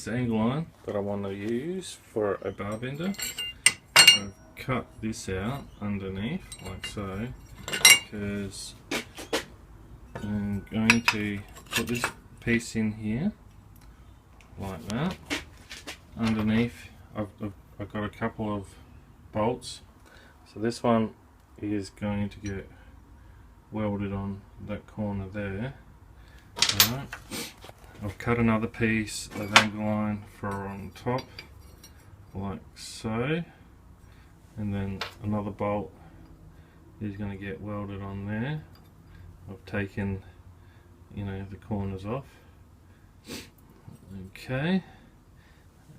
angle line that I want to use for a bar bender. I've cut this out underneath like so, because I'm going to put this piece in here like that. Underneath I've got a couple of bolts, so this one is going to get welded on that corner there. Alright, I've cut another piece of angle line for on top like so, and then another bolt is going to get welded on there. I've taken, you know, the corners off. Okay,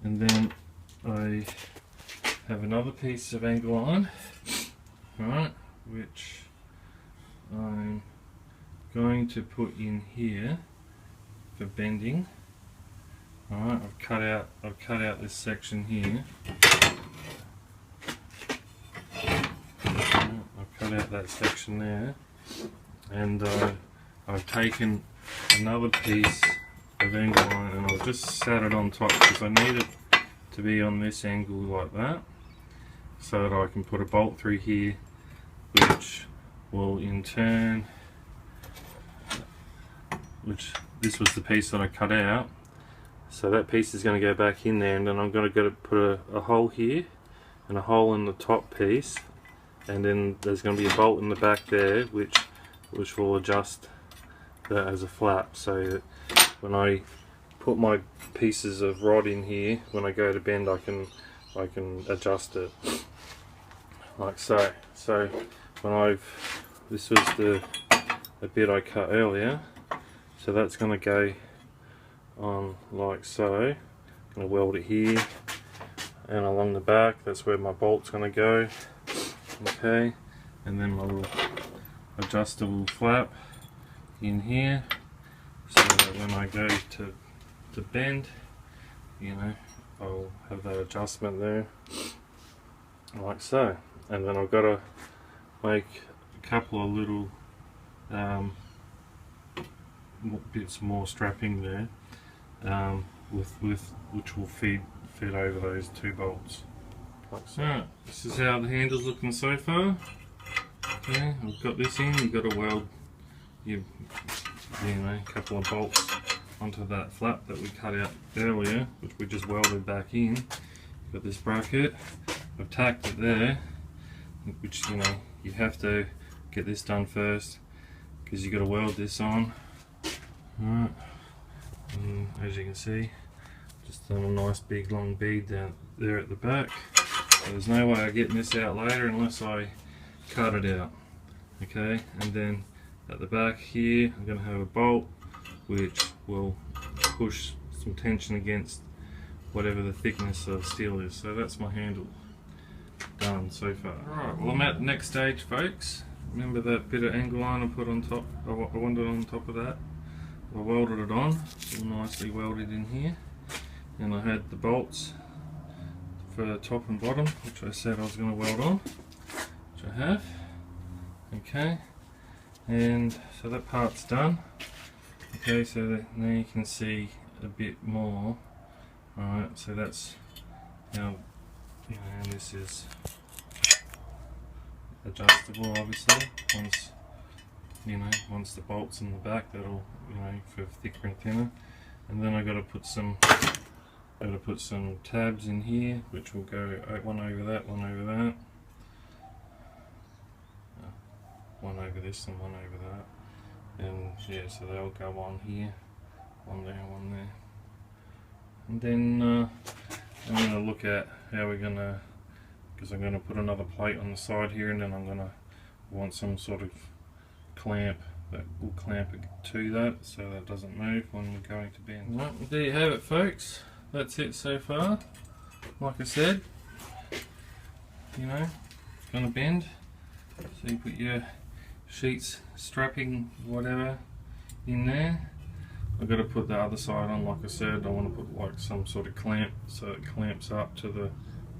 and then I have another piece of angle line, right, which I'm going to put in here for bending. Alright, I've cut out this section here. I've cut out that section there, and I've taken another piece of angle line and I've just sat it on top because I need it to be on this angle like that, so that I can put a bolt through here, which will in turn, which this was the piece that I cut out, so that piece is going to go back in there, and then I'm going to put a hole here and a hole in the top piece, and then there's going to be a bolt in the back there which will adjust that as a flap, so that when I put my pieces of rod in here, when I go to bend, I can adjust it like so. So when this was the bit I cut earlier, so that's going to go on like so. I'm going to weld it here, and along the back that's where my bolt's going to go. Okay, and then my little adjustable flap in here, so that when I go to bend, you know, I'll have that adjustment there like so. And then I've got to make a couple of little bits more strapping there, which will feed over those two bolts like so. This is how the handle's looking so far. Okay, I've got this in. You've got to weld you know, a couple of bolts onto that flap that we cut out earlier, which we just welded back in. Got this bracket, I've tacked it there, which, you know, you have to get this done first because you've got to weld this on. Alright, and as you can see, just done a nice big long bead down there at the back. So there's no way of getting this out later unless I cut it out. Okay, and then at the back here I'm going to have a bolt which will push some tension against whatever the thickness of steel is. So that's my handle done so far. Alright, well I'm at the next stage, folks. Remember that bit of angle line I put on top, I wanted on top of that? I welded it on, all nicely welded in here, and I had the bolts for top and bottom, which I said I was going to weld on, which I have. Okay, and so that part's done. Okay, so that now you can see a bit more. Alright, so that's now, you know, and this is adjustable obviously. Once the bolts in the back, that'll, you know, for thicker and thinner. And then I got to put some tabs in here, which will go one over that, one over that, one over this, and one over that. And yeah, so they'll go on here, one there, one there. And then I'm going to look at how we're going to, because I'm going to put another plate on the side here, and then I'm going to want some sort of clamp that will clamp it to that so that it doesn't move when we're going to bend. Right, well, there you have it, folks. That's it so far. Like I said, you know, it's going to bend. So you put your sheets, strapping, whatever, in there. I've got to put the other side on. Like I said, I want to put like some sort of clamp so it clamps up to the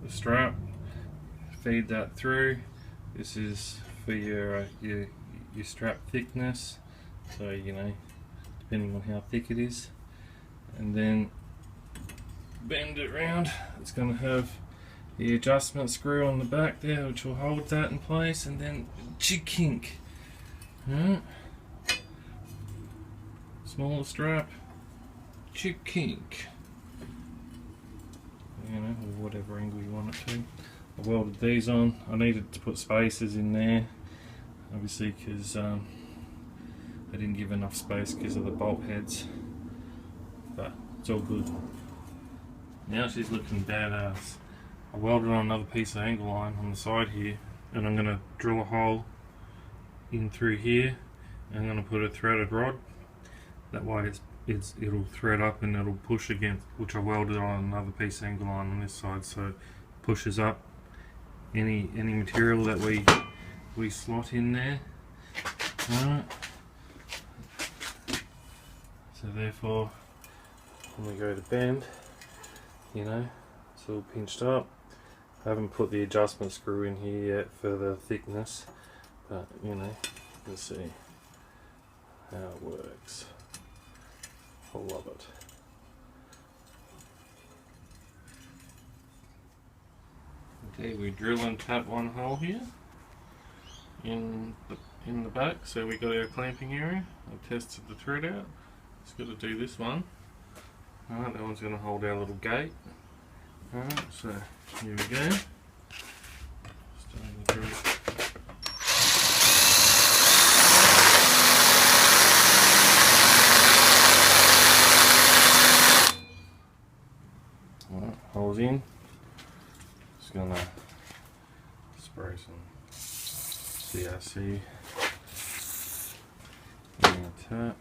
strap. Feed that through. This is for your strap thickness, so, you know, depending on how thick it is. And then bend it round. It's going to have the adjustment screw on the back there, which will hold that in place, and then jig kink. Alright. Smaller strap, jig kink. You know, or whatever angle you want it to. I welded these on. I needed to put spacers in there, obviously, because I didn't give enough space because of the bolt heads. But it's all good. Now she's looking badass. I welded on another piece of angle line on the side here, and I'm going to drill a hole in through here, and I'm going to put a threaded rod. That way it'll thread up and it'll push against, which I welded on another piece of angle line on this side, so it pushes up any material that we slot in there. Alright. So therefore, when we go to bend, you know, it's all pinched up. I haven't put the adjustment screw in here yet for the thickness, but you know, you can see how it works. I love it. Okay, we drill and tap one hole here in the back, so we got our clamping area. I tested the thread out. Just got to do this one. Alright, that one's going to hold our little gate. Alright, so here we go. Starting to drill. Alright, holes in. Just going to spray some CRC and tap.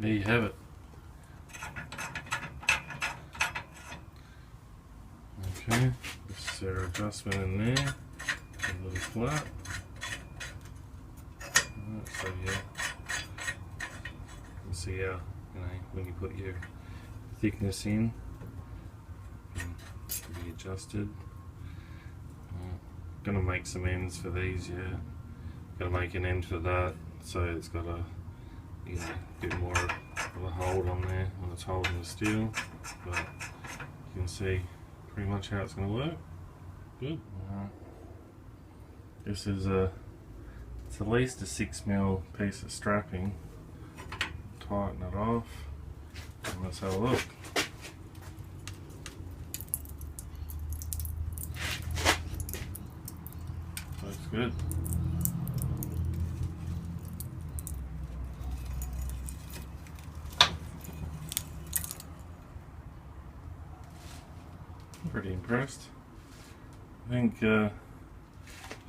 There you have it. Okay, this is our adjustment in there, a little flat. So yeah, you can see how, you know, when you put your thickness in, it can be adjusted. Gonna make some ends for these, yeah. Gonna make an end for that, so it's got a, you know, bit more of a hold on there when it's holding the steel, but you can see pretty much how it's going to work. Good. This is it's at least a 6mm piece of strapping. Tighten it off and let's have a look. Looks good. Pretty impressed. I think if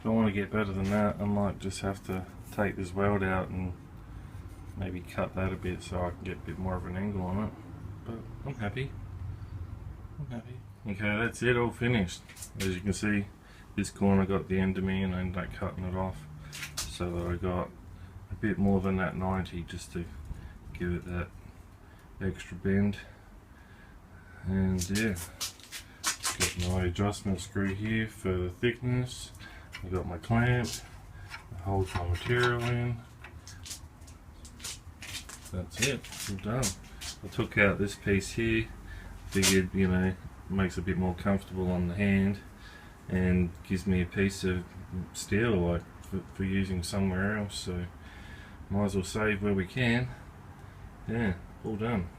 I want to get better than that, I might just have to take this weld out and maybe cut that a bit so I can get a bit more of an angle on it. But I'm happy. Okay, that's it, all finished. As you can see, this corner got the end of me and I ended up cutting it off so that I got a bit more than that 90 just to give it that extra bend. And yeah. Got my adjustment screw here for the thickness. I've got my clamp that holds my material in. That's it, I'm done. I took out this piece here, figured, you know, makes it a bit more comfortable on the hand and gives me a piece of steel like for using somewhere else, so might as well save where we can. Yeah, all done.